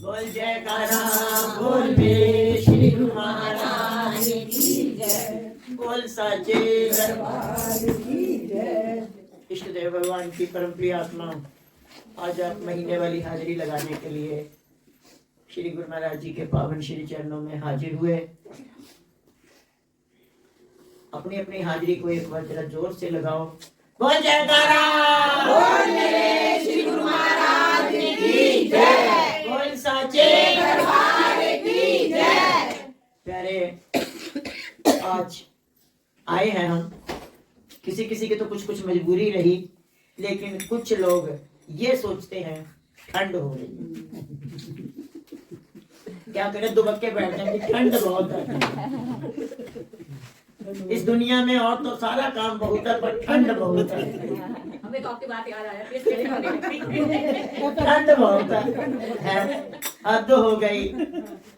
बोल जयकारा बोल मेरे श्री गुरु महाराज की जय, बोल साचे दरबार की जय। इष्ट देव भगवान की परम प्रिय आत्मा, आज आप महीने वाली हाजिरी लगाने के लिए श्री गुरु महाराज जी के पावन श्री चरणों में हाजिर हुए। अपनी अपनी हाजिरी को एक बार जरा जोर से लगाओ। बोल जयकारा बोल मेरे श्री गुरु महाराज की जय, बोल साचे दरबार की जय। प्यारे, आज आए हैं हम, किसी किसी की तो कुछ मजबूरी रही, लेकिन कुछ लोग ये सोचते हैं ठंड हो रही है, क्या करें, दुबक के बैठ जाएंगे, ठंड बहुत है। इस दुनिया में और तो सारा काम बहुत है, पर ठंड बहुत है। हमें तो आपकी बात याद आया, ठंड बहुत है, हद हो गई।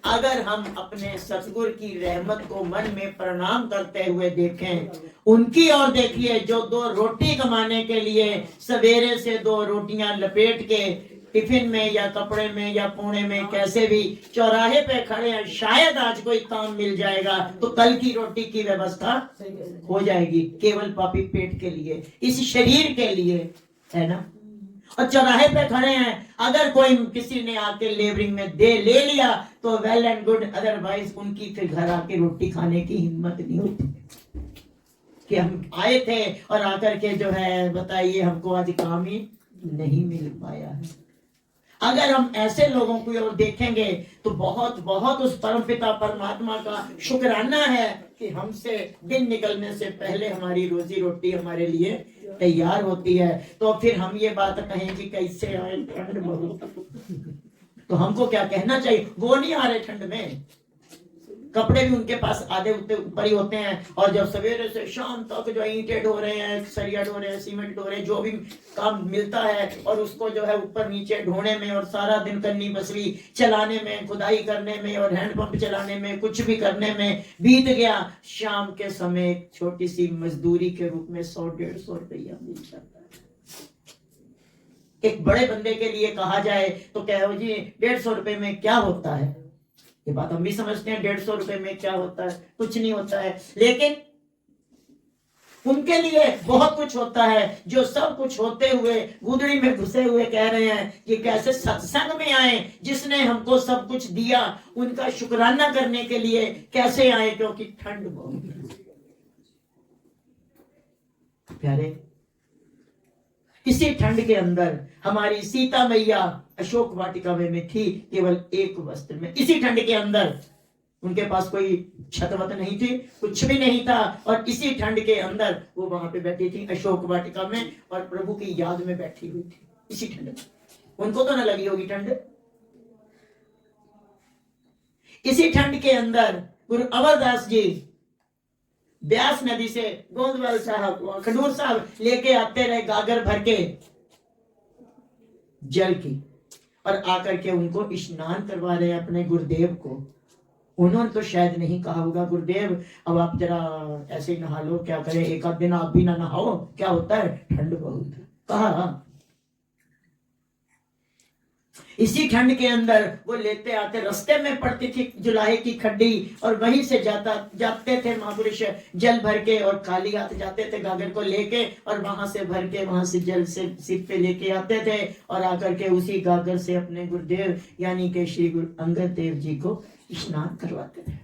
अगर हम अपने सतगुरु की रहमत को मन में प्रणाम करते हुए देखें, उनकी ओर देखिए जो 2 रोटी कमाने के लिए सवेरे से 2 रोटियां लपेट के टिफिन में या कपड़े में या पुणे में कैसे भी चौराहे पे खड़े हैं, शायद आज कोई काम मिल जाएगा तो कल की रोटी की व्यवस्था हो जाएगी, केवल पापी पेट के लिए, इस शरीर के लिए, है ना। और चौराहे पे खड़े हैं, अगर कोई किसी ने आके लेबरिंग में ले लिया तो वेल एंड गुड, अदरवाइज उनकी फिर घर आके रोटी खाने की हिम्मत नहीं होती कि हम आए थे और आकर के जो है बताइए हमको आज काम ही नहीं मिल पाया है। अगर हम ऐसे लोगों को और देखेंगे तो बहुत बहुत उस परमपिता परमात्मा का शुक्राना है कि हमसे दिन निकलने से पहले हमारी रोजी रोटी हमारे लिए तैयार होती है। तो फिर हम ये बात कहें कि कैसे आए, ठंड बहुत, तो हमको क्या कहना चाहिए, वो नहीं आ रहे ठंड में, कपड़े भी उनके पास आधे ऊपर ही होते हैं, और जब सवेरे से शाम तक जो ईंटें ढो रहे हैं, सरिया ढो रहे हैं, सीमेंट ढो रहे हैं, जो भी काम मिलता है, और उसको जो है ऊपर नीचे ढोने में और सारा दिन करनी बसरी चलाने में, खुदाई करने में और हैंडपंप चलाने में, कुछ भी करने में बीत गया। शाम के समय छोटी सी मजदूरी के रूप में 100-150 रुपया मिल जाता है। एक बड़े बंदे के लिए कहा जाए तो कहो जी 150 रुपए में क्या होता है, ये बात हम भी समझते हैं, 150 रुपए में क्या होता है, कुछ नहीं होता है, लेकिन उनके लिए बहुत कुछ होता है। जो सब कुछ होते हुए गुदड़ी में घुसे हुए कह रहे हैं कि कैसे सत्संग में आए, जिसने हमको सब कुछ दिया, उनका शुक्राना करने के लिए कैसे आए, क्योंकि ठंड बहुत है। प्यारे, इसी ठंड के अंदर हमारी सीता मैया अशोक वाटिका में थी, केवल एक वस्त्र में। इसी ठंड के अंदर उनके पास कोई छतवत नहीं थी, कुछ भी नहीं था, और इसी ठंड के अंदर वो वहां पे बैठी थी अशोक वाटिका में, और प्रभु की याद में बैठी हुई थी इसी ठंड में। उनको तो ना लगी होगी ठंड। इसी ठंड के अंदर गुरु अमरदास जी ब्यास नदी से गोंदवाल साहब, खडूर साहब लेके आते रहे गागर भर के जल की, और आकर के उनको स्नान करवा रहे हैं अपने गुरुदेव को। उन्होंने तो शायद नहीं कहा होगा गुरुदेव अब आप जरा ऐसे ही नहा लो, क्या करें, एक आध दिन आप भी ना नहाओ, क्या होता है, ठंड बहुत है, कहा। इसी ठंड के अंदर वो लेते आते, रास्ते में पड़ती थी जुलाहे की खड्डी, और वहीं से जाते थे महापुरुष जल भर के, और खाली हाथ जाते थे गागर को लेके, और वहां से भर के वहां से जल से सिर पे लेके आते थे, और आकर के उसी गागर से अपने गुरुदेव यानी के श्री गुरु अंगद देव जी को स्नान करवाते थे।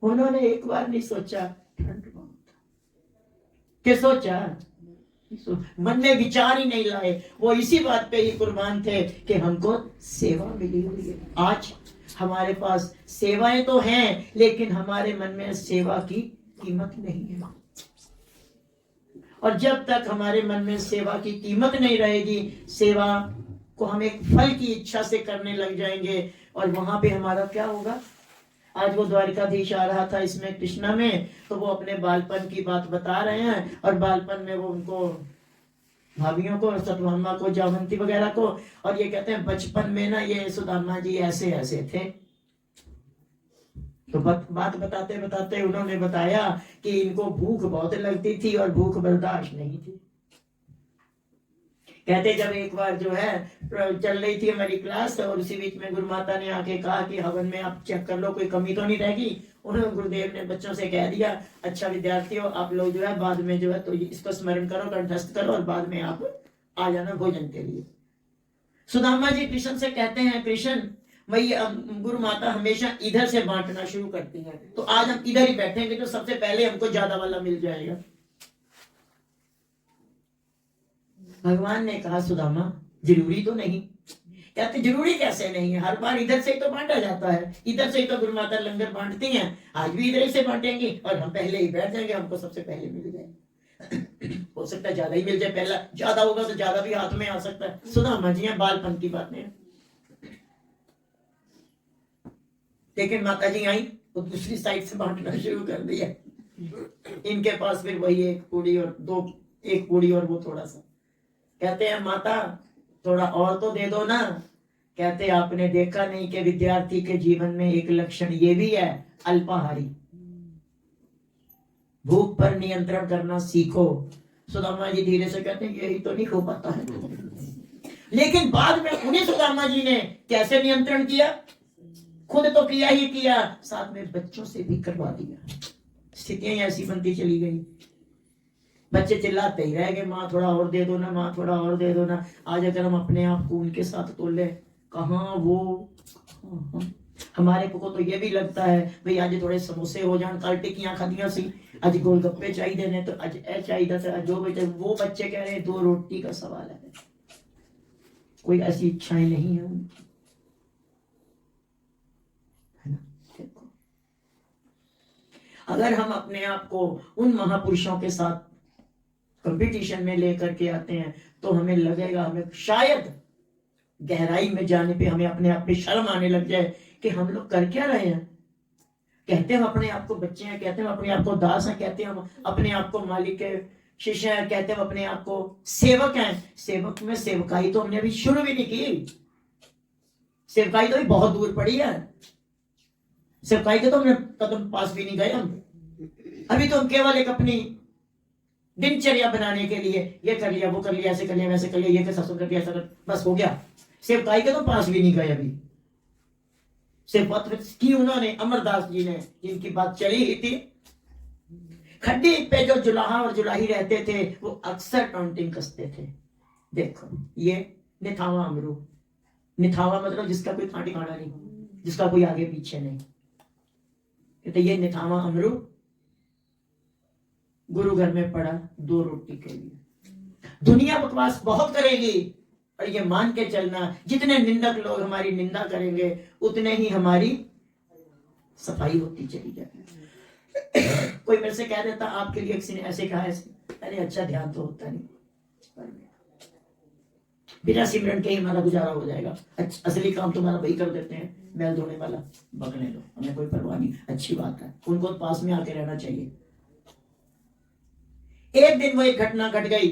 उन्होंने एक बार नहीं सोचा ठंड बहुत, क्या सोचा, मन में विचार ही नहीं लाए। वो इसी बात पे ही कुर्बान थे कि हमको सेवा मिली हुई है। आज हमारे पास सेवाएं तो हैं, लेकिन हमारे मन में सेवा की कीमत नहीं है, और जब तक हमारे मन में सेवा की कीमत नहीं रहेगी, सेवा को हम एक फल की इच्छा से करने लग जाएंगे, और वहां पे हमारा क्या होगा। आज वो द्वारिकाधीश आ रहा था इसमें कृष्णा में, तो वो अपने बालपन की बात बता रहे हैं, और बालपन में वो उनको भाभियों को, सतभामा को, जावंती वगैरह को, और ये कहते हैं बचपन में ना ये सुदामा जी ऐसे ऐसे थे। तो बात बताते बताते उन्होंने बताया कि इनको भूख बहुत लगती थी और भूख बर्दाश्त नहीं थी, कहते जब एक बार जो है चल रही थी हमारी क्लास और उसी बीच में गुरु माता ने आके कहा कि हवन में आप चेक कर लो कोई कमी तो नहीं रहेगी। उन्होंने गुरुदेव ने बच्चों से कह दिया, अच्छा विद्यार्थियों आप लोग जो है बाद में जो है तो इसको स्मरण करो, कंठस्थ करो और बाद में आप आ जाना भोजन के लिए। सुदामा जी कृष्ण से कहते हैं, कृष्ण वही गुरु माता हमेशा इधर से बांटना शुरू करती है, तो आज हम इधर ही बैठेंगे तो सबसे पहले हमको ज्यादा वाला मिल जाएगा। भगवान ने कहा सुदामा जरूरी तो नहीं। कहते जरूरी कैसे नहीं है, हर बार इधर से ही तो बांटा जाता है, इधर से ही तो गुरु माता लंगर बांटती हैं, आज भी इधर ही से बांटेंगे और हम पहले ही बैठ जाएंगे, हमको सबसे पहले मिल जाए। हो सकता है ज्यादा ही मिल जाए, पहला ज्यादा होगा तो ज्यादा भी हाथ में आ सकता है। सुदामा जी बालपन की बातें। लेकिन माता जी आई तो दूसरी साइड से बांटना शुरू कर दिया। इनके पास फिर वही एक पूड़ी और एक पूड़ी और वो थोड़ा सा। कहते हैं माता थोड़ा और तो दे दो ना। कहते आपने देखा नहीं कि विद्यार्थी के जीवन में एक लक्षण ये भी है, अल्पाहारी। भूख पर नियंत्रण करना सीखो। सुदामा जी धीरे से कहते हैं यही तो नहीं हो पाता है। लेकिन बाद में उन्हीं सुदामा जी ने कैसे नियंत्रण किया, खुद तो किया ही किया, साथ में बच्चों से भी करवा दिया। स्थितियां ऐसी बनती चली गई, बच्चे चिल्लाते ही रह गए, माँ थोड़ा और दे दो ना, माँ थोड़ा और दे दो ना। आज अगर हम अपने आप को उनके साथ तोले, कहाँ वो हमारे को तो ये भी लगता है भाई आज थोड़े समोसे हो जान, कल टिक्कियां खादियां सी, आज गोलगप्पे चाहिए ने, तो आज ए चाहिए था, जो बच्चे वो बच्चे कह रहे हैं 2 रोटी का सवाल है। कोई ऐसी इच्छाएं नहीं है उनकी, है ना। देखो अगर हम अपने आप को उन महापुरुषों के साथ कंपटीशन में लेकर के आते हैं तो हमें लगेगा, हमें शायद गहराई में जाने पे हमें अपने आप में शर्म आने लग जाए कि हम लोग कर क्या रहे हैं। कहते हैं हम अपने आप को बच्चे हैं, कहते हैं हम अपने आप को दास हैं, कहते हैं हम अपने आप को मालिक के शिष्य हैं, कहते हैं हम अपने आप को सेवक हैं। सेवक में सेवकाई तो हमने अभी शुरू भी नहीं की, सेवकाई तो बहुत दूर पड़ी है, सेवकाई के तो हमने कदम पास भी नहीं गए। हम अभी तो हम केवल एक अपनी दिनचर्या बनाने के लिए ये कर लिया, वो कर लिया, ऐसे कर लिया, वैसे कर लिया, ये कर कर दिया, ऐसा कर, बस हो गया। सेवकाई के तो पास भी नहीं गए अभी। सेवपत्र की उन्होंने अमरदास जी ने, जिनकी बात चली ही थी, खड्डी पे जो जुलाहा और जुलाही रहते थे वो अक्सर काउंटिंग कसते थे। देखो ये निथावा अमरू, निथावा मतलब जिसका कोई कांटी कांटा नहीं, जिसका कोई आगे पीछे नहीं, तो ये निथावा अमरू गुरु घर में पड़ा 2 रोटी के लिए। दुनिया बकवास बहुत करेगी और ये मान के चलना, जितने निंदक लोग हमारी निंदा करेंगे उतने ही हमारी सफाई होती चली जाएगी। कोई मेरे से कह देता आपके लिए किसी ने ऐसे कहा, ऐसे, अरे अच्छा ध्यान तो होता नहीं, बिना सिमरन के ही हमारा गुजारा हो जाएगा। असली काम तुम्हारा वही कर देते हैं, मैल धोने वाला, बगने लो, हमें कोई परवाह नहीं, अच्छी बात है, उनको पास में आके रहना चाहिए। एक दिन वो एक घटना घट गई,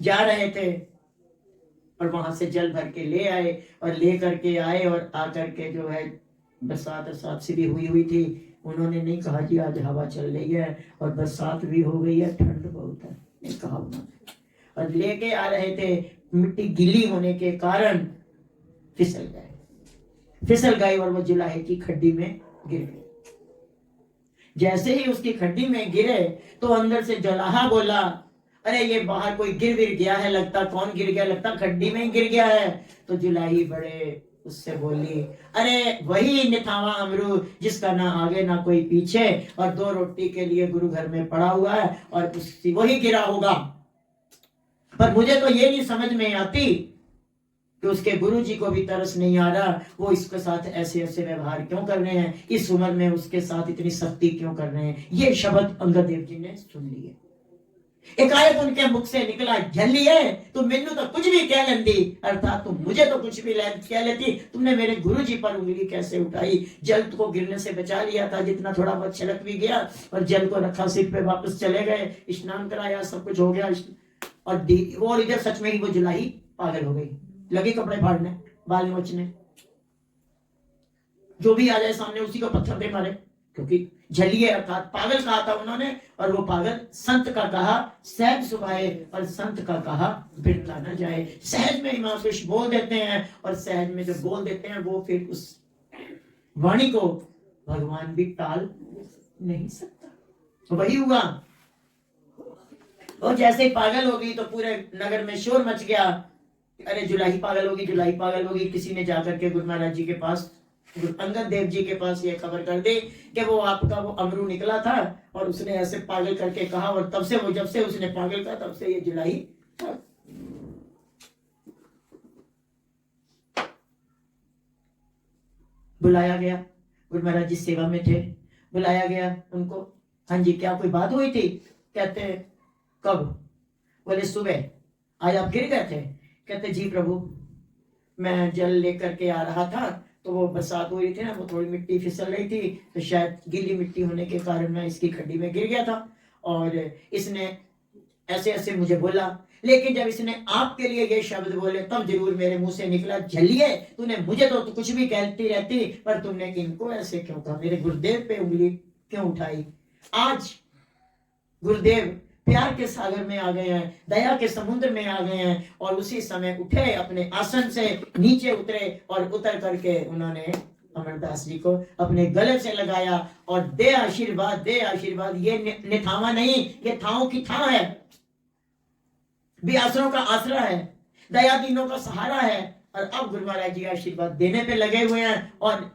जा रहे थे और वहां से जल भर के ले आए और ले करके आए और आकर के जो है बरसात सी भी हुई थी। उन्होंने नहीं कहा जी आज हवा चल रही है और बरसात भी हो गई है, ठंड बहुत है, नहीं कहा उन्होंने। और लेके आ रहे थे, मिट्टी गीली होने के कारण फिसल गए और वो जुलाहे की खड्डी में गिर गए। जैसे ही उसकी खड्डी में गिरे तो अंदर से जुलाहा बोला, अरे ये बाहर कोई गिर गया है लगता, कौन गिर गया लगता, खड्डी में ही गिर गया है। तो जुलाही बड़े उससे बोली, अरे वही निथावा अमरू जिसका ना आगे ना कोई पीछे और 2 रोटी के लिए गुरु घर में पड़ा हुआ है और उसकी वही गिरा होगा। पर मुझे तो ये नहीं समझ में आती कि उसके गुरुजी को भी तरस नहीं आ रहा, वो इसके साथ ऐसे ऐसे व्यवहार क्यों कर रहे हैं, इस उम्र में उसके साथ इतनी सख्ती क्यों कर रहे हैं। ये शब्द अंगद देव जी ने सुन लिए। एकाएक उनके मुख से निकला, झल्लिए तुम मेनू तो कुछ भी कह लेती, अर्थात तुम मुझे तो कुछ भी कह लेती, तुमने मेरे गुरुजी पर उंगली कैसे उठाई। जल को गिरने से बचा लिया था, जितना थोड़ा बहुत छलक भी गया और जल को रखा सिर पे, वापस चले गए, स्नान कराया, सब कुछ हो गया। और इधर सच में ही वो जुलाही पागल हो गई, लगे कपड़े फाड़ने, बाल नोचने, जो भी आ जाए सामने उसी को पत्थर दे मारे, क्योंकि झलिए अर्थात पागल कहा था उन्होंने, और वो पागल संत का कहा सहज सुभाए और संत का कहा बिरला न जाए। सहज में इमाम कृष्ण बोल देते हैं, और सहज में जो बोल देते हैं वो फिर उस वाणी को भगवान भी टाल नहीं सकता। तो वही हुआ। और जैसे ही पागल हो गई तो पूरे नगर में शोर मच गया, अरे जुलाही पागल होगी, जुलाही पागल होगी। किसी ने जाकर के गुरु महाराज जी के पास, गुरु अंगद देव जी के पास ये खबर कर दी कि वो आपका वो अमरू निकला था और उसने ऐसे पागल करके कहा, और तब से वो, जब से उसने पागल कहा तब से ये जुलाही। बुलाया गया, गुरु महाराज जी सेवा में थे, बुलाया गया उनको। हाँ जी, क्या कोई बात हुई थी? कहते कब? बोले सुबह। आज आप गिर गए थे? कहते जी प्रभु, मैं जल लेकर के आ रहा था तो वो बरसात हो रही थी ना, वो थोड़ी मिट्टी फिसल रही थी, तो शायद गीली मिट्टी होने के कारण मैं इसकी खड्डी में गिर गया था, और इसने ऐसे ऐसे मुझे बोला। लेकिन जब इसने आपके लिए ये शब्द बोले तब जरूर मेरे मुंह से निकला, झलिए तूने मुझे तो कुछ भी कहती रहती, पर तुमने इनको ऐसे क्यों कहा? मेरे गुरुदेव पे उंगली क्यों उठाई? आज गुरुदेव प्यार के सागर में आ गए हैं, दया के समुद्र में आ गए हैं, और उसी समय उठे, अपने आसन से नीचे उतरे, और उतर करके उन्होंने अमरदास जी को अपने गले से लगाया और दे आशीर्वाद, दे आशीर्वाद। ये निथावा नहीं, ये थाओं की था है, बेआसरों का आसरा है, दया दीनों का सहारा है। और अब गुरु महाराज जी आशीर्वाद देने पे लगे हुए हैं। और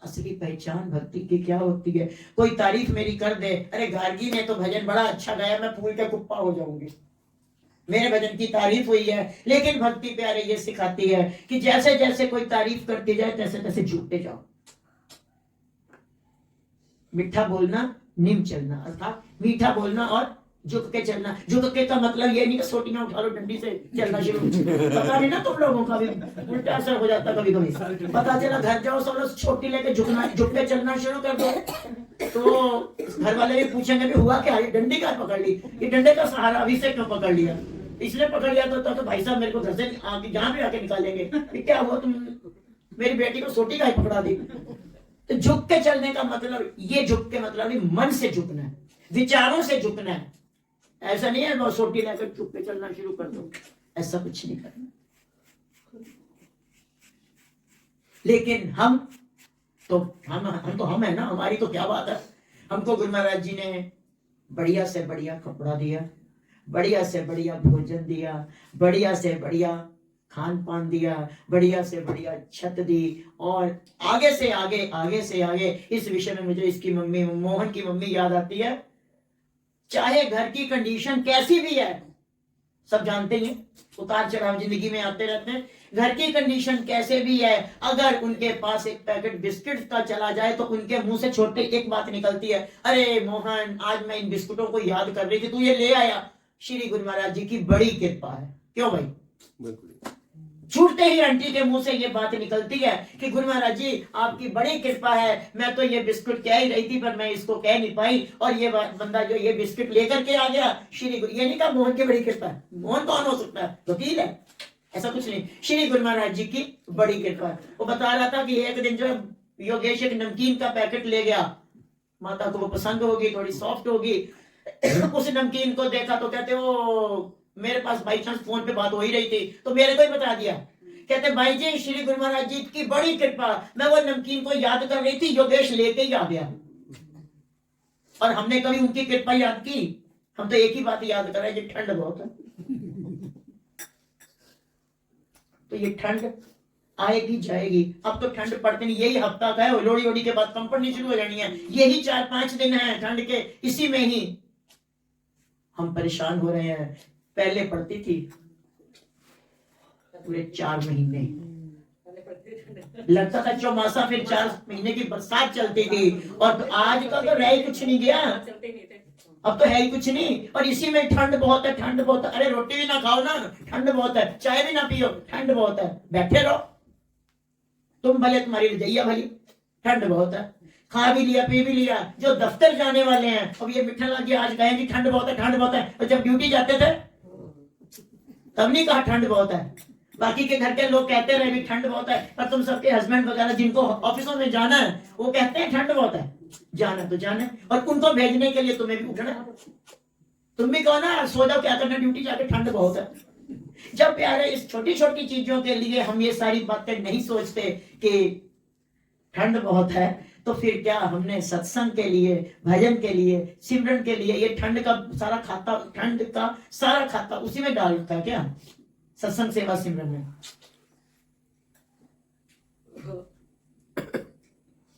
असली पहचान भक्ति की क्या होती है? कोई तारीफ मेरी कर दे, अरे गार्गी ने तो भजन बड़ा अच्छा गाया, मैं फूल के कुप्पा हो जाऊंगी, मेरे भजन की तारीफ हुई है। लेकिन भक्ति प्यारे ये सिखाती है कि जैसे जैसे कोई तारीफ करती जाए तैसे तैसे झुकते जाओ। मीठा बोलना, निम चलना, अर्थात मीठा बोलना और झुक के चलना। झुक के का मतलब ये नहीं कि सोटियां उठा लो डंडी से चलना शुरू, पता नहीं ना तुम लोगों का भी उल्टा असर हो जाता कभी कभी। पता चला घर जाओ सब लोग छोटी लेके झुक के चलना शुरू कर दो, तो घर वाले भी पूछेंगे भी हुआ क्या, ये डंडी का पकड़ ली, ये डंडे का सहारा अभी से क्यों पकड़ लिया? इसलिए पकड़ लिया तो भाई साहब मेरे को घर से आके यहाँ भी आके निकालेंगे, क्या हुआ तुम मेरी बेटी को सोटी का ही पकड़ा दी। तो झुक के चलने का मतलब, ये झुक के मतलब मन से झुकना है, विचारों से झुकना है। ऐसा नहीं है वो सोटी लेकर चुप के चलना शुरू कर दो, ऐसा कुछ नहीं करना। लेकिन हम तो हम है ना, हमारी तो क्या बात है। हमको गुरु महाराज जी ने बढ़िया से बढ़िया कपड़ा दिया, बढ़िया से बढ़िया भोजन दिया, बढ़िया से बढ़िया खान पान दिया, बढ़िया से बढ़िया छत दी, और आगे से आगे इस विषय में मुझे इसकी मम्मी, मोहन की मम्मी याद आती है। चाहे घर की कंडीशन कैसी भी है, सब जानते हैं उतार चढ़ाव जिंदगी में आते रहते हैं, घर की कंडीशन कैसे भी है, अगर उनके पास एक पैकेट बिस्किट का चला जाए तो उनके मुंह से छोटे एक बात निकलती है, अरे मोहन आज मैं इन बिस्कुटों को याद कर रही थी, तू ये ले आया। श्री गुरु महाराज जी की बड़ी कृपा है। क्यों भाई? छूटते ही आंटी के मुंह से ये बात निकलती है कि गुरु महाराज जी आपकी बड़ी कृपा है, मैं तो ये बिस्कुट कह ही रही थी पर मैं इसको कह नहीं पाई, और ये बंदा जो ये बिस्कुट लेकर के आ गया। श्री गुरु, ये नहीं कहा मोहन की बड़ी कृपा है, मोहन कौन हो सकता है, वकील है, ऐसा कुछ नहीं। श्री गुरु महाराज जी की बड़ी कृपा है। वो बता रहा था कि एक दिन जो योगेश एक नमकीन का पैकेट ले गया, माता को वो पसंद होगी, थोड़ी सॉफ्ट होगी, उस नमकीन को देखा तो कहते हो मेरे पास बाई चांस फोन पे बात हो ही रही थी तो मेरे को ही बता दिया। कहते भाई जी श्री गुरु महाराज जी की बड़ी कृपा, मैं वो नमकीन को याद कर रही थी, योगेश लेके ही आ गया। और हमने कभी उनकी कृपा याद की? हम तो एक ही बात याद कर रहे हैं, ठंड बहुत है। तो ये ठंड आएगी जाएगी, अब तो ठंड पड़ती नहीं, यही हफ्ता का है, लोहड़ी वोड़ी के बाद कम पड़नी शुरू हो जानी है, यही 4-5 दिन है ठंड के, इसी में ही हम परेशान हो रहे हैं। पहले पड़ती थी पूरे 4 महीने, लगता था चौमासा, फिर 4 महीने की बरसात चलती थी, और तो आज का तो रह ही कुछ नहीं गया, अब तो है ही कुछ नहीं। और इसी में ठंड बहुत है, ठंड बहुत है, अरे रोटी भी ना खाओ ना, ठंड बहुत है, चाय भी ना पियो, ठंड बहुत है, बैठे रहो तुम भले, तुम्हारी रजैया भली, ठंड बहुत है, खा भी लिया पी भी लिया। जो दफ्तर जाने वाले हैं, अब ये मिठा लग गया, आज कहेंगे ठंड बहुत है, ठंड बहुत है, और जब ड्यूटी जाते थे तब नहीं कहा ठंड बहुत है, बाकी के घर के लोग कहते रहे भी ठंड बहुत है, पर तुम सबके हस्बैंड वगैरह जिनको ऑफिसों में जाना है वो कहते हैं ठंड बहुत है, जाना तो जाना है, और उनको भेजने के लिए तुम्हें भी उठना है। तुम भी कहो ना सो जाओ, क्या करना ड्यूटी जाके, ठंड बहुत है। जब प्यारे इस छोटी छोटी चीजों के लिए हम ये सारी बातें नहीं सोचते कि ठंड बहुत है, तो फिर क्या हमने सत्संग के लिए, भजन के लिए, सिमरन के लिए ये ठंड का सारा खाता उसी में डाल रखा है क्या, सत्संग सेवा सिमरन में?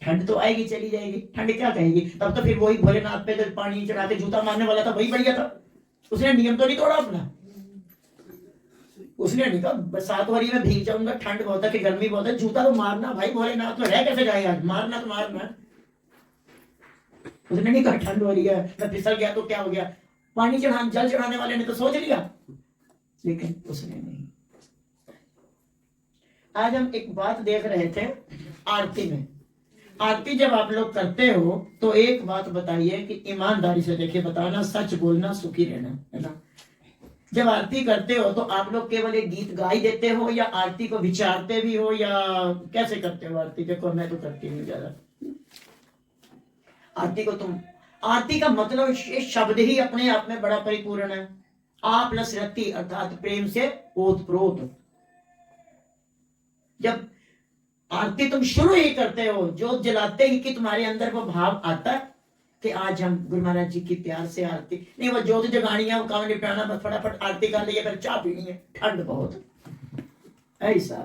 ठंड तो आएगी चली जाएगी, ठंड क्या कहेगी? तब तो फिर वही भोलेनाथ पे जो पानी चढ़ा के जूता मारने वाला था वही बढ़िया था, उसने नियम तो नहीं तोड़ा अपना। उसने नहीं कहा बरसात वाली में भीग जाऊंगा, ठंड बहुत है कि गर्मी बहुत है, जूता तो मारना भाई, भोलेनाथ तो रह कैसे जाएगा, मारना तो मारना। उसने नहीं कहा ठंड हो रही है मैं फिसल गया तो क्या हो गया, पानी चढ़ाने जल चढ़ाने वाले ने तो सोच लिया, लेकिन उसने नहीं। आज हम एक बात देख रहे थे आरती में। आरती जब आप लोग करते हो तो एक बात बताइए कि ईमानदारी से देखिए, बताना, सच बोलना, सुखी रहना, है ना? जब आरती करते हो तो आप लोग केवल एक गीत गाई देते हो या आरती को विचारते भी हो, या कैसे करते हो आरती? देखो मैं तो करती नहीं ज्यादा आरती को। आरती का मतलब शब्द ही अपने आप में बड़ा परिपूर्ण है। आ प्लस रति अर्थात प्रेम से ओतप्रोत। जब आरती तुम शुरू ही करते हो, जोत जलाते ही कि तुम्हारे अंदर वो भाव आता है कि आज हम गुरु महाराज जी की प्यार से आरती, नहीं वो जोत जगानी है, वो काम निपटाना, बस फटाफट आरती कर ली, फिर चाय पीनी है, ठंड बहुत ऐसा।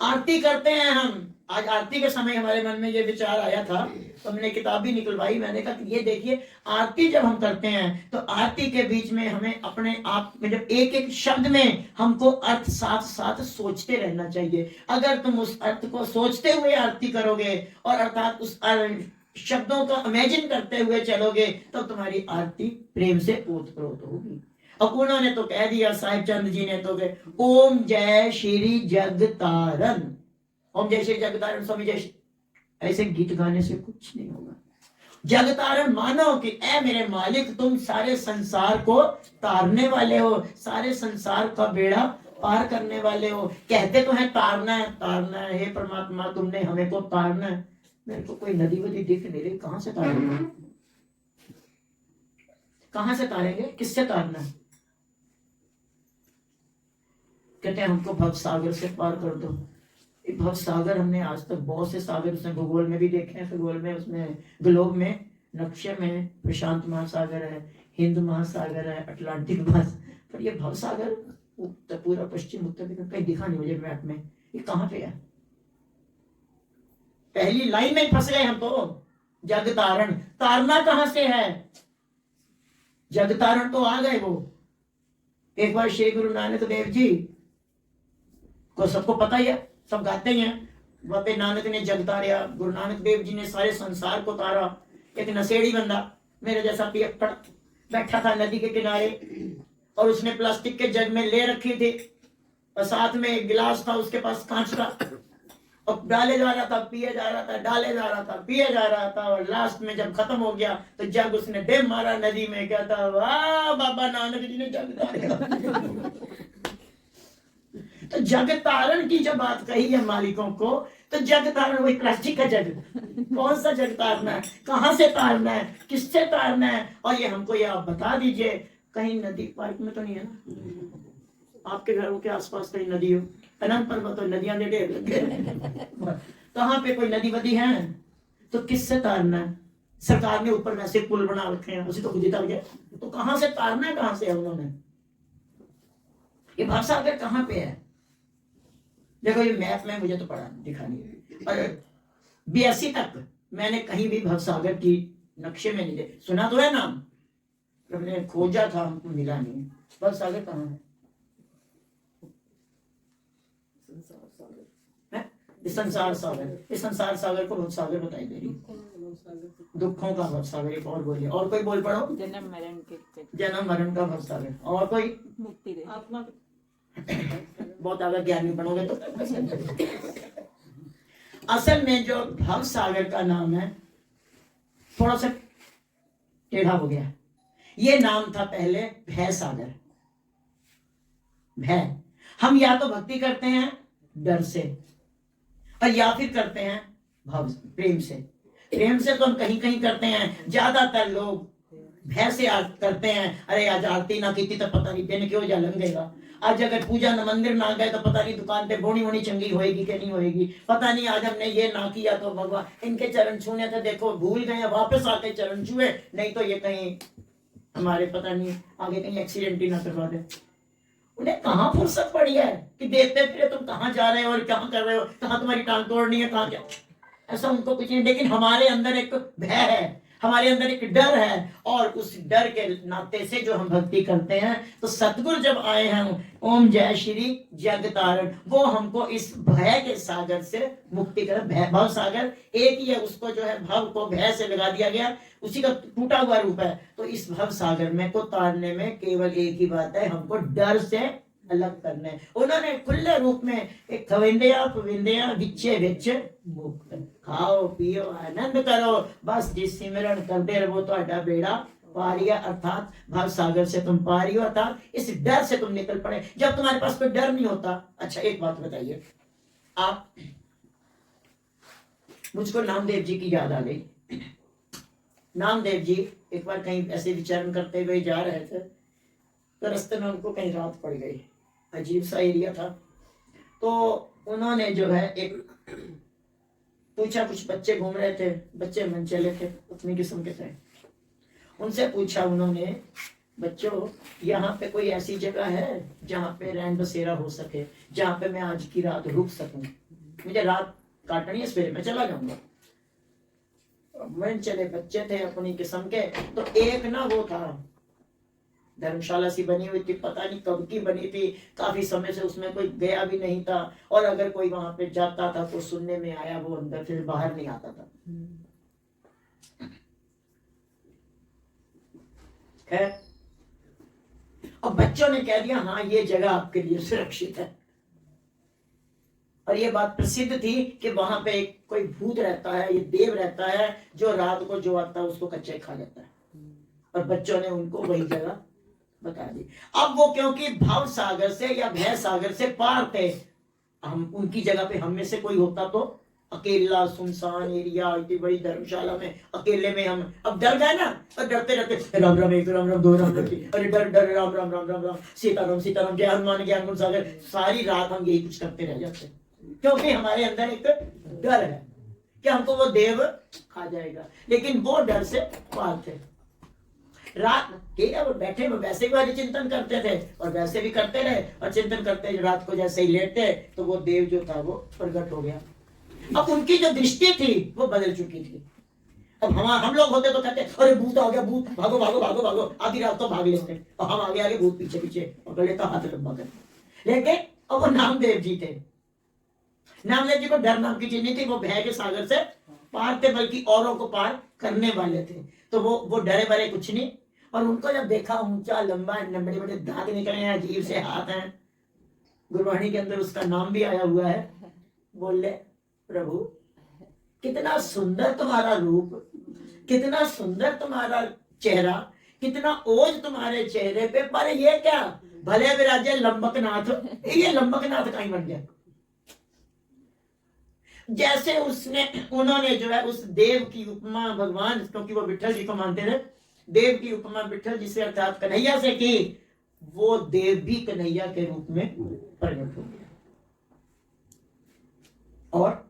आरती करते हैं हम। आज आरती के समय हमारे मन में ये विचार आया था, तो हमने किताब भी निकलवाई। मैंने कहा कि ये देखिए, आरती जब हम करते हैं तो आरती के बीच में हमें अपने आप में जब एक एक शब्द में हमको अर्थ साथ साथ सोचते रहना चाहिए। अगर तुम उस अर्थ को सोचते हुए आरती करोगे और अर्थात उस शब्दों का इमेजिन करते हुए चलोगे, तो तुम्हारी आरती प्रेम से ओतप्रोत होगी। और उन्होंने तो कह दिया, साहिब चंद जी ने तो कह, ओम जय श्री जगतारण, ओम जय श्री जगतारण स्वामी जय, ऐसे गीत गाने से कुछ नहीं होगा। जगतारण मानो कि ऐ मेरे मालिक, तुम सारे संसार को तारने वाले हो, सारे संसार का बेड़ा पार करने वाले हो। कहते तो है तारना है, तारना है, हे परमात्मा तुमने हमें को तारना है। मेरे को कोई नदी वदी दिख नहीं रही, कहां से तारेंगे? कहां से तारेंगे? किससे तारना है? कहते हैं हमको भव सागर से पार कर दो। भव सागर हमने आज तक बहुत से सागर उसने भूगोल में भी देखे हैं, खगोल में, उसमें ग्लोब में, नक्शे में प्रशांत महासागर है, हिंद महासागर है, अटलांटिक महासागर, पर ये भव सागर उत्तर, पूरा पश्चिम उत्तर कहीं दिखा नहीं मुझे मैप में। ये कहाँ पे है? पहली लाइन में फंस गए हम तो। जगतारण, तारना कहां से है? जगतारण तो आ गए वो। एक बार श्री गुरु नानक देव जी को सबको पता ही है, सब गाते ही हैं, बाबे नानक ने जग तारा, गुरु नानक देव जी ने सारे संसार को तारा। एक नशेड़ी बंदा मेरे जैसा पियक्कड़ बैठा था नदी के किनारे, और उसने प्लास्टिक के जग में ले रखी थी, और साथ में एक गिलास था उसके पास कांच का, और डाले जा रहा था, पिए जा रहा था, डाले जा रहा था, पिए जा रहा था, और लास्ट में जब खत्म हो गया तो जग उसने दे मारा नदी में। कहता वाह बाबा नानक जी ने जग तारा। तो जग तारण की जब बात कही है मालिकों को, तो जग तारण वही प्लास्टिक का जग, कौन सा जग तारना है, कहां से तारना है, किससे तारना है? और ये हमको ये आप बता दीजिए। कहीं नदी पार्क में तो नहीं है ना? आपके घरों के आसपास कहीं नदी हो? अनंत पर्वत तो नदियां दे ढेर लगे, कहाँ पे कोई नदी वदी है? तो किससे तारना है? सरकार ने ऊपर वैसे पुल बना रखे हैं, उसी तो खुद ही तर गया, तो कहां से तारना है? कहां से है उन्होंने? ये भवसागर कहां पे है? देखो ये मैप में मुझे तो पढ़ा दिखा नहीं, पर 82 तक मैंने कहीं भी भवसागर की नक्शे में नहीं देखा। सुना तो है नाम, हमने खोजा था, हमको मिला नहीं। भवसागर कहाँ है? संसार सागर। इस संसार सागर को भवसागर बताई दे रही। दुखों का भवसागर। एक और बोलिए, और कोई बोल पड़ो। जन्म मरण के, जन्म मरण का भवसागर। और कोई? मुक्ति दे, आत्मा। बहुत ज्यादा ज्ञानी बनोगे तो। असल में जो भव सागर का नाम है थोड़ा सा टेढ़ा हो गया। ये नाम था पहले भय सागर। भय। हम या तो भक्ति करते हैं डर से, और या फिर करते हैं भाव प्रेम से। प्रेम से तो हम कहीं कहीं करते हैं, ज्यादातर लोग भय से करते हैं। अरे आज आरती ना की थी तो पता नहीं दिन क्यों जलन गएगा, आज अगर पूजा न मंदिर ना गए तो पता नहीं दुकान पे बोनी वोनी चंगी होएगी कि नहीं होएगी, पता नहीं आज हमने ये ना किया तो भगवान इनके चरण छूने थे, देखो भूल गए वापस आके चरण छुए, नहीं तो ये कहीं हमारे पता नहीं आगे कहीं एक्सीडेंट ही ना करवा दे। उन्हें कहाँ फुर्सत पड़ी है कि देखते फिरे तुम कहाँ जा रहे हो और क्या कर रहे हो, कहाँ तुम्हारी टांग तोड़नी है, कहाँ क्या, ऐसा उनको कुछ नहीं। लेकिन हमारे अंदर एक भय है, हमारे अंदर एक डर है, और उस डर के नाते से जो हम भक्ति करते हैं, तो सतगुरु जब आए हैं ओम जय श्री जग तारण, वो हमको इस भय के सागर से मुक्ति कर, भय भव सागर एक ही है, उसको जो है भव को भय से लगा दिया गया, उसी का टूटा हुआ रूप है। तो इस भव सागर में को तारने में केवल एक ही बात है, हमको डर से अलग करना है। उन्होंने खुले रूप में एक खविंदिया पविंदिया विच्चे विच मुक्त, खाओ पियो आनंद करो, बस जिस सिमरन करते रहो तो अड्डा बेड़ा पारिया, अर्थात भव सागर से तुम पारी हो, अर्थात इस डर से तुम निकल पड़े। जब तुम्हारे पास कोई डर नहीं होता। अच्छा एक बात बताइए, आप, मुझको नामदेव जी की याद आ गई। नामदेव जी एक बार कहीं ऐसे विचरण करते हुए जा रहे थे, तो रास्ते में उनको कहीं रात पड़ गई, अजीब सा एरिया था। तो उन्होंने जो है एक पूछा, कुछ बच्चे घूम रहे थे, बच्चे मन चले थे, अपनी किस्म के थे, उनसे पूछा उन्होंने, बच्चों यहाँ पे कोई ऐसी जगह है जहाँ पे रैन बसेरा हो सके, जहाँ पे मैं आज की रात रुक सकूं, मुझे रात काटनी है, सवेरे मैं चला जाऊंगा। मन चले बच्चे थे अपनी किस्म के। तो एक ना वो था, धर्मशाला सी बनी हुई थी, पता नहीं कब की बनी थी, काफी समय से उसमें कोई गया भी नहीं था, और अगर कोई वहां पे जाता था तो सुनने में आया वो अंदर फिर बाहर नहीं आता था। खैर, और बच्चों ने कह दिया हाँ ये जगह आपके लिए सुरक्षित है। और ये बात प्रसिद्ध थी कि वहां पे एक कोई भूत रहता है, ये देव रहता है, जो रात को जो आता है उसको कच्चे खा जाता है। और बच्चों ने उनको वही जगह बता दी। अब वो क्योंकि भाव सागर से या भय सागर से पार थे, हम उनकी जगह पे हम में से कोई होता तो अकेला सुनसान एरिया, इतनी बड़ी धर्मशाला में अकेले में हम अब डर गए ना, और डरते रहते राम राम एक राम राम दो राम राम, अरे डर डर राम राम राम राम राम सीताराम सीताराम, जय हनुमान ज्ञान गुण सागर, सारी रात हम यही कुछ करते रह जाते, क्योंकि हमारे अंदर एक डर है कि हमको वो देव खा जाएगा। लेकिन वो डर से पार थे। रात ठीक है, वो बैठे वो वैसे भी चिंतन करते थे और वैसे भी करते रहे, और चिंतन करते रात को जैसे ही लेटे तो वो देव जो था वो प्रकट हो गया। अब उनकी जो दृष्टि थी वो बदल चुकी थी। अब हम लोग होते तो कहते अरे भूत आ गया, भूत, भागो भागो भागो भागो, आधी रात तो भाग लेते, और हम आगे आगे भूत पीछे पीछे पकड़ लेता, हाथ लंबा कर। लेकिन अब वो नामदेव जी थे, नामदेव जी को डर नाम की चीज नहीं थी, वो भय के सागर से पार थे, बल्कि औरों को पार करने वाले थे। तो वो डरे बरे कुछ नहीं। और उनको जब देखा ऊंचा लंबा, बड़े बड़े दांत निकले हैं, अजीब से हाथ हैं, गुरबाणी के अंदर उसका नाम भी आया हुआ है। बोले प्रभु कितना सुंदर तुम्हारा रूप, कितना सुंदर तुम्हारा चेहरा, कितना ओज तुम्हारे चेहरे पे, पर ये क्या भले विराजे लंबकनाथ, ये लंबकनाथ कहीं बन गया। जैसे उन्होंने जो है उस देव की उपमा भगवान, क्योंकि वो विठल जी को मानते थे, देव की उपमा विठल जी से अर्थात कन्हैया से की, वो देव भी कन्हैया के रूप में प्रकट हो गया। और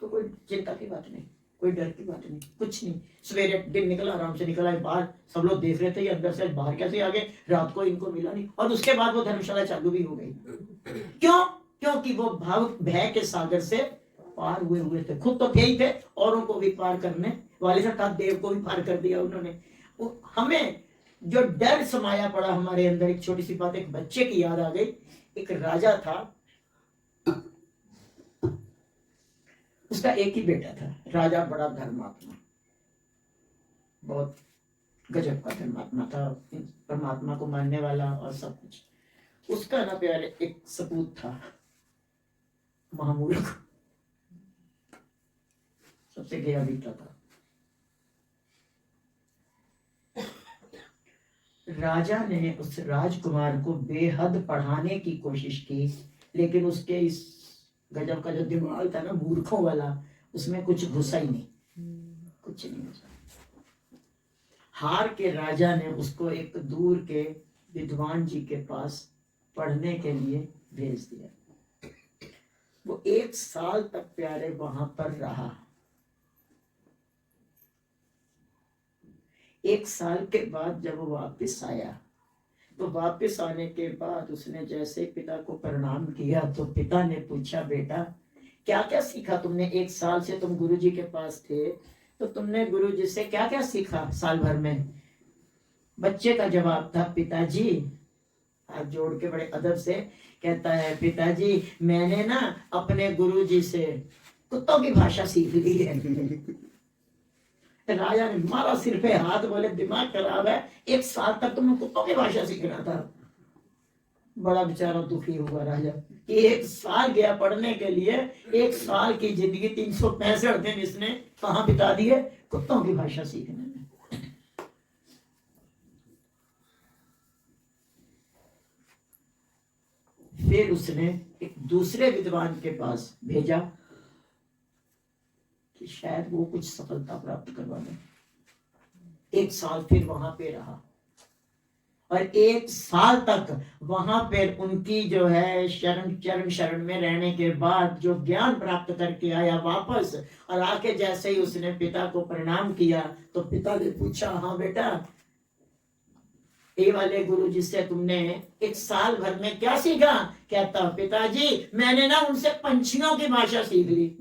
तो कोई चिंता की बात नहीं, कोई डर की बात नहीं, कुछ नहीं। सवेरे दिन निकला, आराम से निकला, बाहर सब लोग देख रहे थे ये अंदर से बाहर कैसे आ गए, रात को इनको मिला नहीं। और उसके बाद वो धर्मशाला चालू भी हो गई। क्यों? क्योंकि वो भाव भय के सागर से पार हुए थे, खुद तो थे ही थे, औरों को भी पार करने वाले थे, देव को भी पार कर दिया उन्होंने। हमें जो डर समाया पड़ा हमारे अंदर, एक छोटी सी बात एक बच्चे की याद आ गई। एक राजा था, उसका एक ही बेटा था। राजा बड़ा धर्मात्मा, बहुत गजब का धर्मात्मा था, परमात्मा को मानने वाला और सब कुछ। उसका ना प्यारे एक सपूत था, महामूर्ख, सबसे गया बीता था। राजा ने उस राजकुमार को बेहद पढ़ाने की कोशिश की, लेकिन उसके इस गजब का जो दिमाग था ना, मूर्खों वाला, उसमें कुछ घुसा ही नहीं, कुछ नहीं घुसा। हार के राजा ने उसको एक दूर के विद्वान जी के पास पढ़ने के लिए भेज दिया। वो 1 साल तक प्यारे वहां पर रहा। 1 साल के बाद जब वो वापस आया, तो वापस आने के बाद उसने जैसे पिता को प्रणाम किया, तो पिता ने पूछा, बेटा क्या क्या सीखा तुमने? 1 साल से तुम गुरुजी के पास थे, तो तुमने गुरुजी से क्या क्या सीखा साल भर में? बच्चे का जवाब था, पिताजी, हाथ जोड़ के बड़े अदब से कहता है, पिताजी मैंने ना अपने गुरुजी से कुत्तों की भाषा सीख ली है। राजा ने मारा सिर पे हाथ, बोले दिमाग खराब है, 1 साल तक तुमने कुत्तों की भाषा सीखना था। बड़ा बेचारा दुखी हुआ राजा कि 1 साल गया पढ़ने के लिए, 1 साल की जिंदगी 365 दिन इसने कहाँ बिता दिए? कुत्तों की भाषा सीखने में। फिर उसने एक दूसरे विद्वान के पास भेजा कि शायद वो कुछ सफलता प्राप्त करवा दे। 1 साल फिर वहां पे रहा, और 1 साल तक वहां पर उनकी जो है चरण शरण में रहने के बाद जो ज्ञान प्राप्त करके आया वापस, और आके जैसे ही उसने पिता को प्रणाम किया, तो पिता ने पूछा, हाँ बेटा, ये वाले गुरु जिससे तुमने 1 साल भर में क्या सीखा? कहता, पिताजी मैंने ना उनसे पंछियों की भाषा सीख ली।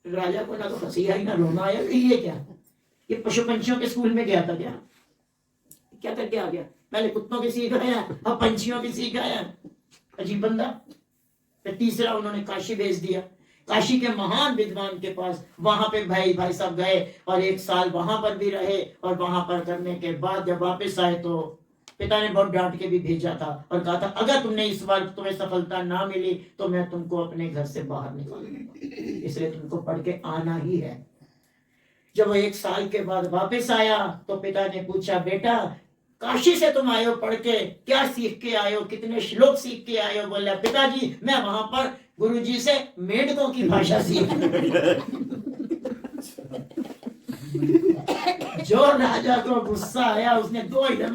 राजा को ना तो हंसी आई ना रोना आया, ये क्या, ये पशु पंछियों के स्कूल में गया था क्या? क्या करके आ गया? पहले कुत्तों की सीख आया, अब पंछियों की सीख आया, अजीब बंदा। फिर तीसरा उन्होंने काशी भेज दिया, काशी के महान विद्वान के पास। वहां पे भाई सब गए और 1 साल वहां पर भी रहे, और वहां पर करने के बाद जब वापस आए तो पिता ने बहुत डांट के भी भेजा था और कहा था, अगर तुमने इस बार तुम्हें सफलता ना मिली तो मैं तुमको अपने घर से बाहर निकालूंगा, इसलिए तुमको पढ़ के आना ही है। जब वो 1 साल के बाद वापस आया तो पिता ने पूछा, बेटा काशी से तुम आए हो पढ़ के, क्या सीख के आए हो? कितने श्लोक सीख के आए हो? बोला, पिताजी मैं वहां पर गुरुजी से मेंढकों की भाषा सीख। जो राजा को गुस्सा आया, उसने 2 इधर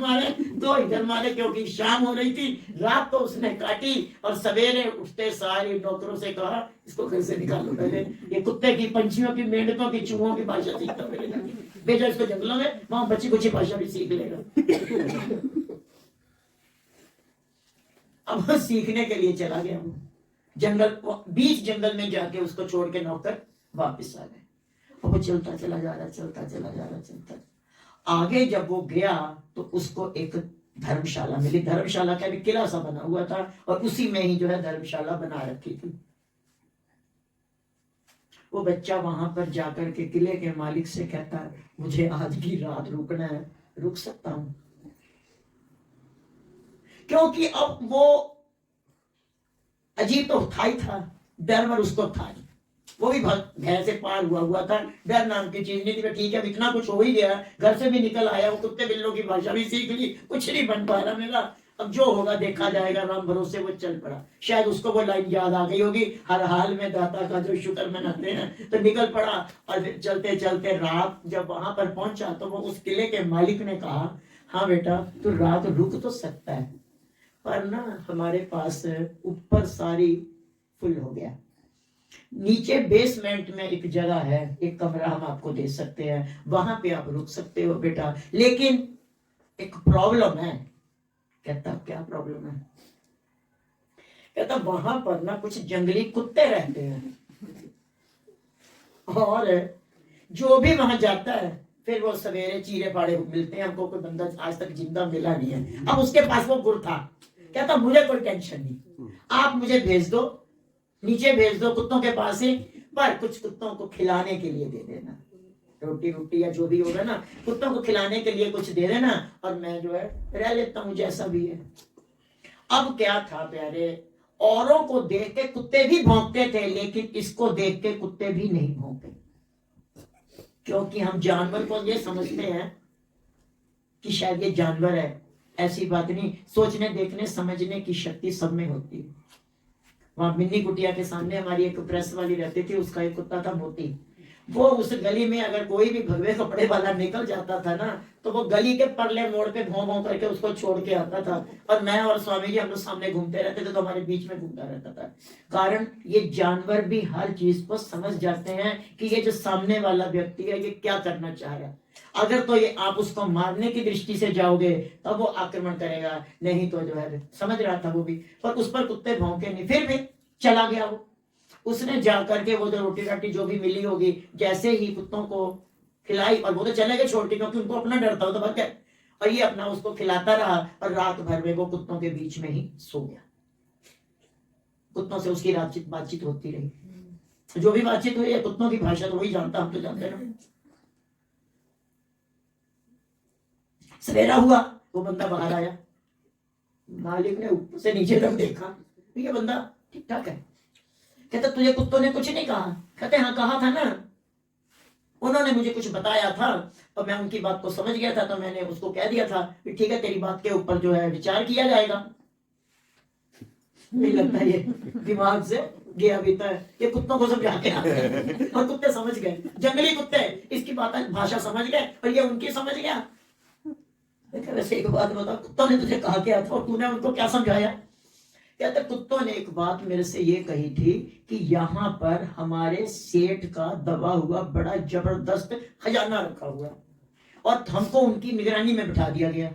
मारे, क्योंकि शाम हो रही थी, रात तो उसने काटी, और सवेरे उठते सारे नौकरों से कहा, इसको घर से निकालो, पहले ये कुत्ते की, पंछियों की, मेंढकों की, चूहों की भाषा सीखता पहले, भेजा इसको जंगलों में, वहां बच्ची कुछ भाषा भी सीख लेगा। अब वो सीखने के लिए चला गया, जंगल, बीच जंगल में जाके उसको छोड़ के नौकर वापस आ गए। वो चलता चला जा रहा। आगे जब वो गया तो उसको एक धर्मशाला मिली। धर्मशाला का भी किला सा बना हुआ था, और उसी में ही जो है धर्मशाला बना रखी थी। वो बच्चा वहां पर जाकर के किले के मालिक से कहता है, मुझे आज की रात रुकना है, रुक सकता हूं? क्योंकि अब वो अजीब तो था ही था, डर वर उसको था ही, वो भी भय से पार हुआ था, डर नाम की चीज नहीं थी। ठीक है, इतना कुछ हो ही गया, घर से भी निकल आया, वो कुत्ते बिल्लों की भाषा भी सीख ली, कुछ नहीं बन पा रहा मेरा, अब जो होगा देखा जाएगा, राम भरोसे वो चल पड़ा। शायद उसको वो लाइन याद आ गई होगी, हर हाल में दाता का जो शुक्र मनाते हैं, तो निकल पड़ा। और फिर चलते चलते रात जब वहां पर पहुंचा तो वो उस किले के मालिक ने कहा, हाँ बेटा तू रात रुक तो सकता है, पर ना हमारे पास ऊपर सारी फुल हो गया, नीचे बेसमेंट में एक जगह है, एक कमरा हम आपको दे सकते हैं, वहां पे आप रुक सकते हो बेटा, लेकिन एक प्रॉब्लम है। कहता क्या प्रॉब्लम है? कहता वहां पर ना कुछ जंगली कुत्ते रहते हैं, और जो भी वहां जाता है फिर वो सवेरे चीरे फाड़े मिलते हैं, हमको कोई बंदा आज तक जिंदा मिला नहीं है। अब उसके पास वो गुर था। कहता मुझे कोई टेंशन नहीं, आप मुझे भेज दो, नीचे भेज दो कुत्तों के पास ही, पर कुछ कुत्तों को खिलाने के लिए दे देना, रोटी या जो भी होगा ना, कुत्तों को खिलाने के लिए कुछ दे देना, और मैं जो है रह लेता हूं जैसा भी है। अब क्या था प्यारे, औरों को देख के कुत्ते भी भौंकते थे, लेकिन इसको देख के कुत्ते भी नहीं भौंके, क्योंकि हम जानवर को ये समझते हैं कि शायद ये जानवर है, ऐसी बात नहीं। सोचने देखने समझने की शक्ति सब में होती है। वहां मिन्नी कुटिया के सामने हमारी एक प्रेस वाली रहती थी, उसका एक कुत्ता था मोती। वो उस गली में अगर कोई भी भगवे कपड़े वाला निकल जाता था ना, तो वो गली के परले मोड़ पे भौं भौं करके उसको छोड़ के आता था। और मैं और स्वामी जी हम लोग सामने घूमते रहते थे, तो हमारे बीच में घूमता रहता था। कारण ये जानवर भी हर चीज को समझ जाते हैं कि ये जो सामने वाला व्यक्ति है ये क्या करना चाह रहा है। अगर तो ये आप उसको मारने की दृष्टि से जाओगे तब वो आक्रमण करेगा, नहीं तो जो है, समझ रहा था वो भी, पर उस पर कुत्ते भौंके नहीं, फिर भी चला गया वो। उसने जाकर के वो जो रोटी राटी जो भी मिली होगी जैसे ही कुत्तों को खिलाई, और वो तो चले गए छोड़ के, क्योंकि उनको अपना डर था, वो तो भाग गए। और ये अपना उसको खिलाता रहा और रात भर में वो कुत्तों के बीच में ही सो गया। कुत्तों से उसकी बातचीत होती रही। जो भी बातचीत हुई है कुत्तों की भाषा तो वही जानता, हम तो जानते ना। सवेरा हुआ, वो बंदा बाहर आया। मालिक ने ऊपर से नीचे तक देखा, ये बंदा ठीक ठाक है। कहता तुझे कुत्तों ने कुछ नहीं कहा? कहते हाँ कहा था ना, उन्होंने मुझे कुछ बताया था और मैं उनकी बात को समझ गया था, तो मैंने उसको कह दिया था कि ठीक है तेरी बात के ऊपर जो है विचार किया जाएगा। नहीं लगता है ये दिमाग से गया बीता है, ये कुत्तों को समझा के और कुत्ते समझ गए, जंगली कुत्ते इसकी बात भाषा समझ गए और ये उनकी समझ गया। वैसे एक बात बता, कुत्तों ने तुझे कहा क्या था और तूने उनको क्या समझाया? कहते कुत्तों ने एक बात मेरे से ये कही थी कि यहाँ पर हमारे सेठ का दबा हुआ बड़ा जबरदस्त खजाना रखा हुआ और हमको उनकी निगरानी में बिठा दिया गया,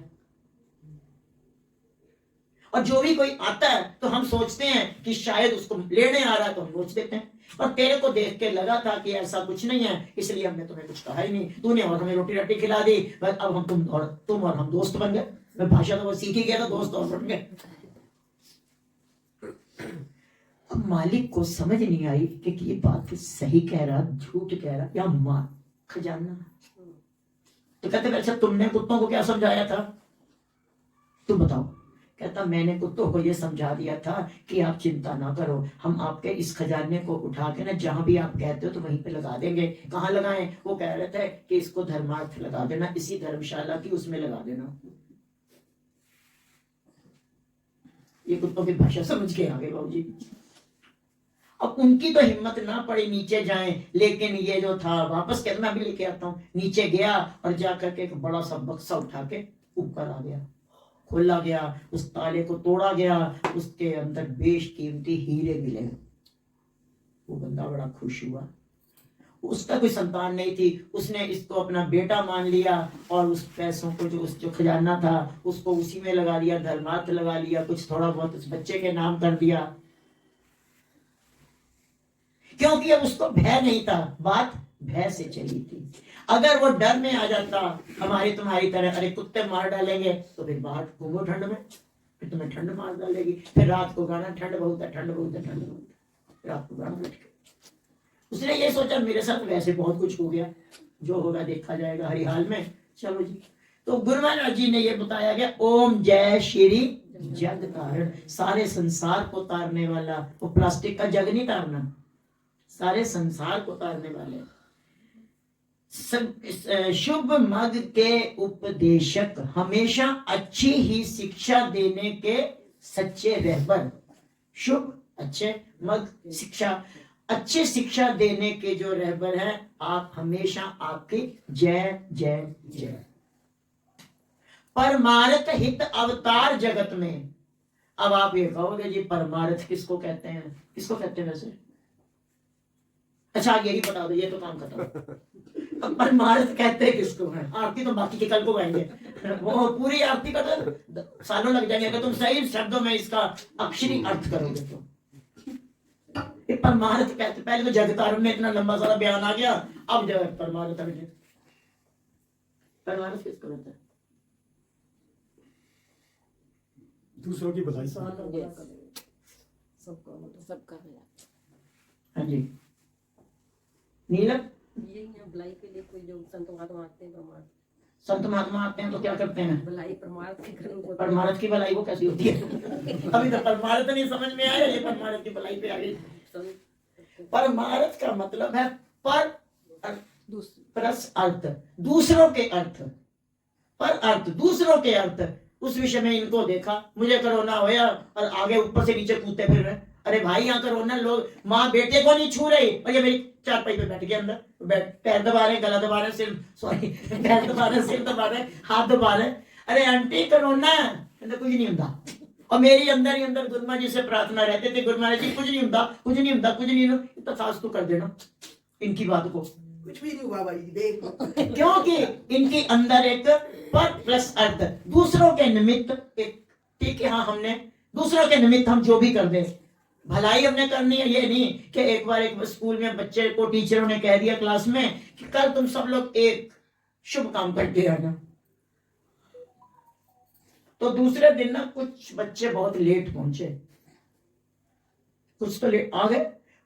और जो भी कोई आता है तो हम सोचते हैं कि शायद उसको लेने आ रहा है, तो हम सोच देते हैं। और तेरे को देख के लगा था कि ऐसा कुछ नहीं है, इसलिए हमने तुम्हें कुछ कहा ही नहीं। तूने और हमें रोटी राटी खिला दी, बस अब हम तुम और हम दोस्त बन गए। मैं भाषा तो वो सीख ही गया था, दोस्त और बन गए। अब मालिक को समझ नहीं आई कि ये बात सही कह रहा झूठ कह रहा या मार खजाना। तो कहते अच्छा तुमने कुत्तों को क्या समझाया था, तुम बताओ। कहता मैंने कुत्तों को ये समझा दिया था कि आप चिंता ना करो, हम आपके इस खजाने को उठा के ना जहां भी आप कहते हो तो वहीं पे लगा देंगे। कहाँ लगाएं? वो कह रहे थे कि इसको धर्मार्थ लगा देना, इसी धर्मशाला की उसमें लगा देना। ये कुत्तों की भाषा समझ के आ गए बाबूजी। अब उनकी तो हिम्मत ना पड़ी नीचे जाएं, लेकिन ये जो था वापस कहता मैं भी लेके आता हूँ। नीचे गया और जाकर के एक बड़ा सा बक्सा उठा के ऊपर आ गया, खोला गया, उस ताले को तोड़ा गया, उसके अंदर बेशकीमती हीरे मिले। वो बंदा बड़ा खुश हुआ। उसका कोई संतान नहीं थी, उसने इसको अपना बेटा मान लिया और उस पैसों को जो खजाना था उसको उसी में लगा दिया, धर्मार्थ लगा लिया, कुछ थोड़ा बहुत उस बच्चे के नाम कर दिया, क्योंकि अब उसको भय नहीं था। बात भय से चली थी। अगर वो डर में आ जाता हमारी तुम्हारी तरह, अरे कुत्ते मार डालेंगे, तो फिर बाहर घूमो ठंड में, फिर तुम्हें ठंड मार डालेगी, फिर रात को गाना ठंड बहुत है, ठंड बहुत है, ठंड बहुत है, रात को गाना बैठ के। उसने ये सोचा मेरे साथ वैसे बहुत कुछ हो गया, जो होगा देखा जाएगा हरिहाल में, चलो जी। तो गुरु महाराज जी ने ये बताया गया ओम जय श्री जग तारण, सारे संसार को तारने वाला। वो प्लास्टिक का जग नहीं तारना, सारे संसार को तारने वाले। शुभ मग के उपदेशक, हमेशा अच्छी ही शिक्षा देने के सच्चे रहबर। शुभ अच्छे, मग शिक्षा, अच्छी शिक्षा देने के जो रहबर हैं, आप हमेशा आपकी जय जय जय। परमार्थ हित अवतार जगत में। अब आप ये कहोगे जी परमार्थ किसको कहते हैं, किसको कहते हैं वैसे? अच्छा यही बता दो, ये तो काम खत्म। अब परमार्थ कहते हैं किसको है? आरती तो बाकी के कल को गाएंगे, वो पूरी आरती का तो सालों लग जाएंगे अगर तुम सही शब्दों में इसका अक्षरी अर्थ करोगे तो। ये परमार्थ कहते, पहले तो जगतारण में इतना लंबा सारा बयान आ गया, अब जो है परमार्थ। परमार्थ किसको कहते हैं? दूसरों की भलाई। सबका हाँ जी नीलम, यही है भलाई के लिए कोई जो संत महात्मा आते हैं, परमार्थ संत महात्मा आते हैं तो क्या करते हैं? भलाई परमार्थ की करो। परमार्थ की भलाई वो कैसी होती है? अभी तो परमार्थ नहीं समझ में आया, ये परमार्थ की भलाई पे आ गई। परमार्थ का मतलब है पर प्लस अर्थ, दूसरों के अर्थ। पर अर्थ, दूसरों के अर्थ, उस विषय में इनको देखा। मुझे कोरोना होया और आगे ऊपर से नीचे कूदते फिर रहे। अरे भाई यहाँ कोरोना, लोग माँ बेटे को नहीं छू रही और ये मेरी चारपाई पे बैठ के अंदर पैर दबा रहे, गला दबा रहे, सिर सॉरी पैर दबा रहे, सिर दबा रहे, हाथ दबा रहे। अरे आंटी कोरोना कुछ नहीं होता। और मेरी अंदर ही अंदर गुरुमा जी से प्रार्थना रहते थे, गुरु महाराज जी कुछ नहीं होता, कुछ नहीं होता, कुछ नहीं होता। इतना सास तो कर देना इनकी बात को, कुछ भी नहीं हुआ भाई, देख क्योंकि इनके अंदर एक पर प्लस अर्थ, दूसरों के निमित्त एक, ठीक है हाँ, हमने दूसरों के निमित्त हम जो भी कर दे, भलाई हमने करनी है। ये नहीं कि एक बार एक स्कूल में बच्चे को टीचरों ने कह दिया क्लास में कि कल तुम सब लोग एक शुभ काम करके आना, तो दूसरे दिन ना कुछ बच्चे बहुत लेट पहुंचे, कुछ तो लेट आ गए,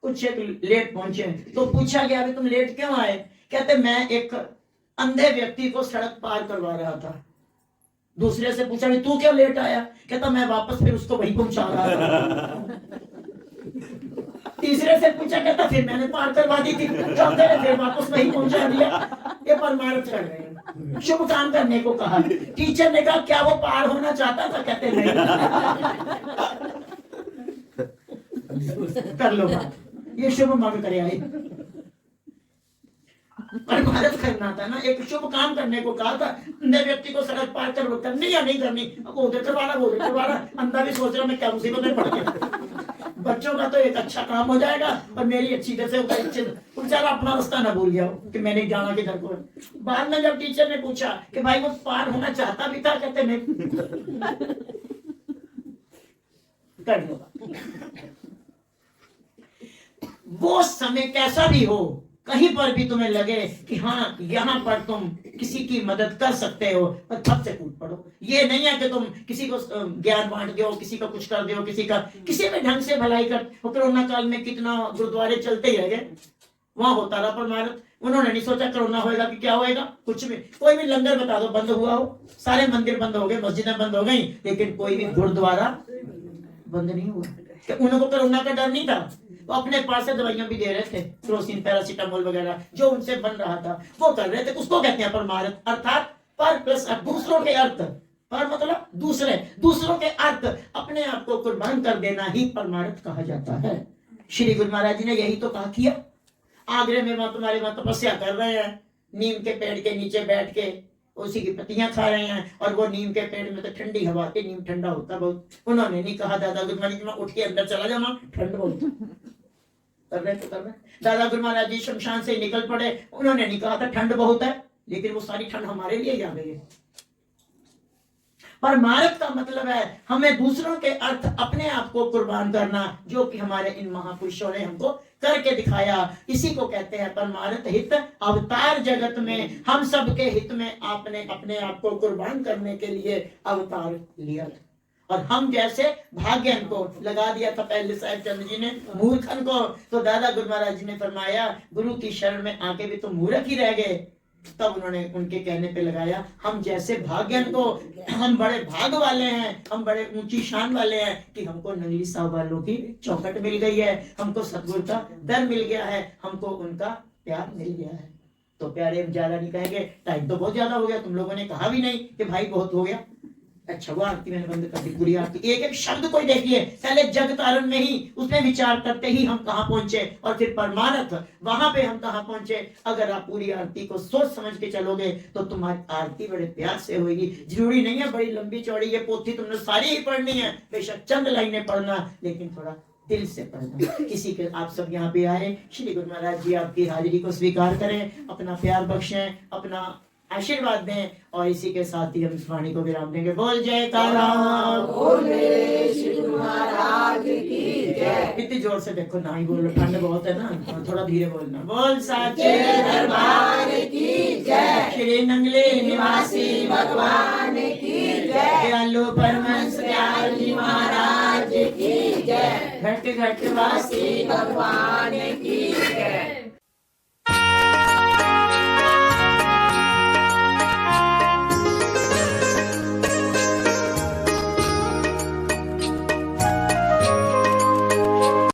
कुछ एक लेट पहुंचे। तो पूछा गया अभी तुम लेट क्यों आए? कहते मैं एक अंधे व्यक्ति को सड़क पार करवा रहा था। दूसरे से पूछा तू क्यों लेट आया? कहता मैं वापस फिर उसको वहीं पहुंचा रहा था। तीसरे से पूछा, कहता फिर मैंने पार करवा दी थी, चौथे ने फिर वापस वहीं पहुंचा दिया। ये परमार्थ कर रहे हैं, शुभ काम करने को कहा। टीचर ने कहा क्या वो पार होना चाहता था? कहते नहीं। कर लो बात, ये शुभ मग करे आई। परमार्थ करना था ना, एक शुभ काम करने को कहा था। अंधे व्यक्ति को सड़क पार करनी या नहीं करनी, अब उधर करवाना वो उधर करवाना। अंधा भी सोच रहा मैं क्या मुसीबत में पड़ गया। बच्चों का तो एक अच्छा काम हो जाएगा और मेरी अच्छी तरह से बेचारा अपना रास्ता ना भूल गया कि मैंने जाना किधर को। बाद में जब टीचर ने पूछा कि भाई वो पार होना चाहता भी था, कहते नहीं। कर लो। वो समय कैसा भी हो, कहीं पर भी तुम्हें लगे कि हाँ यहाँ पर तुम किसी की मदद कर सकते हो, पर थप से कूद पड़ो। ये नहीं है कि तुम किसी को ज्ञान बांट दो, किसी का कुछ कर दो, किसी में ढंग से भलाई कर। कोरोना काल में कितना गुरुद्वारे चलते ही रह गए, वहां होता रहा परमार्थ। उन्होंने नहीं सोचा कोरोना होएगा कि क्या होएगा, कुछ भी। कोई भी लंगर बता दो बंद हुआ हो, सारे मंदिर बंद हो गए, मस्जिदें बंद हो गई, लेकिन कोई भी गुरुद्वारा बंद नहीं हुआ। कि उनको कोरोना का डर नहीं था, वो अपने पास से दवाइयां भी दे रहे थे, क्रोसिन, पैरासीटामोल वगैरह जो उनसे बन रहा था वो कर रहे थे। उसको कहते हैं परमार्थ, अर्थात पर प्लस दूसरों के अर्थ। पर मतलब दूसरों के अर्थ, अपने आप को कुर्बान कर देना ही परमार्थ कहा जाता है। श्री गुरु महाराज जी ने यही तो कहा किया। आगरे में वहां तुम्हारे वहां तपस्या कर रहे हैं, नीम के पेड़ के नीचे बैठ के उसी की पत्तियां खा रहे हैं, और वो नीम के पेड़ में तो ठंडी हवा आती, नीम ठंडा होता बहुत। उन्होंने नहीं कहा दादा गुरु महाराज जी मैं उठ के अंदर चला जाऊंगा, ठंड बहुत कर रहे तो कर रहे। दादा गुरु महाराज जी शमशान से निकल पड़े, उन्होंने नहीं कहा था ठंड बहुत है, लेकिन वो सारी ठंड हमारे लिए ही आ गई है। परमार्थ का मतलब है हमें दूसरों के अर्थ अपने आप को कुर्बान करना, जो कि हमारे इन महापुरुषों ने हमको करके दिखाया। इसी को कहते हैं परमार्थ हित। अवतार जगत में हम सब के हित में आपने अपने आप को कुर्बान करने के लिए अवतार लिया, और हम जैसे भाग्यन को लगा दिया था पहले साहिब चंद्र जी ने मूर्खन को। तो दादा गुरु महाराज जी ने फरमाया गुरु की शरण में आके भी तो मूर्ख ही रह गए। तब उन्होंने उनके कहने पे लगाया हम जैसे भाग्यन को, हम बड़े भाग वाले हैं, हम बड़े ऊंची शान वाले हैं कि हमको नंगली साहब वालों की चौखट मिल गई है, हमको सतगुरु का दर मिल गया है, हमको उनका प्यार मिल गया है। तो प्यारे ज्यादा नहीं कहेंगे, टाइम तो बहुत ज्यादा हो गया, तुम लोगों ने कहा भी नहीं कि भाई बहुत हो गया। अच्छा वो आरती मैंने बंद कर दी, पूरी आरती एक एक शब्द को देखिए, पहले जग तारण में ही उसमें विचार करते ही हम कहाँ पहुंचे, और फिर परमार्थ वहां पे हम कहाँ पहुंचे। अगर आप पूरी आरती को सोच समझ के चलोगे तो तुम्हारी आरती बड़े प्यार से होगी। जरूरी नहीं है बड़ी लंबी चौड़ी ये पोथी तुमने सारी ही पढ़नी है, बेशक चंद लाइनें पढ़ना, लेकिन थोड़ा दिल से पढ़ना। किसी के आप सब यहाँ पे आए, श्री गुरु महाराज जी आपकी हाजिरी को स्वीकार करें, अपना प्यार बख्शें, अपना आशीर्वाद दें, और इसी के साथ ही हम इस वाणी को विराम देंगे। बोल जयकारा, बोल मेरे श्री गुरु महाराज की जय। इतनी जोर से देखो ना ही बोलो, ठंड बहुत है ना, थोड़ा धीरे बोलना। बोल साचे दरबार की जय, श्री नंगले निवासी भगवान की जय, दयालु परमहंस दयाल जी महाराज की जय, घट घट वासी भगवान की जय।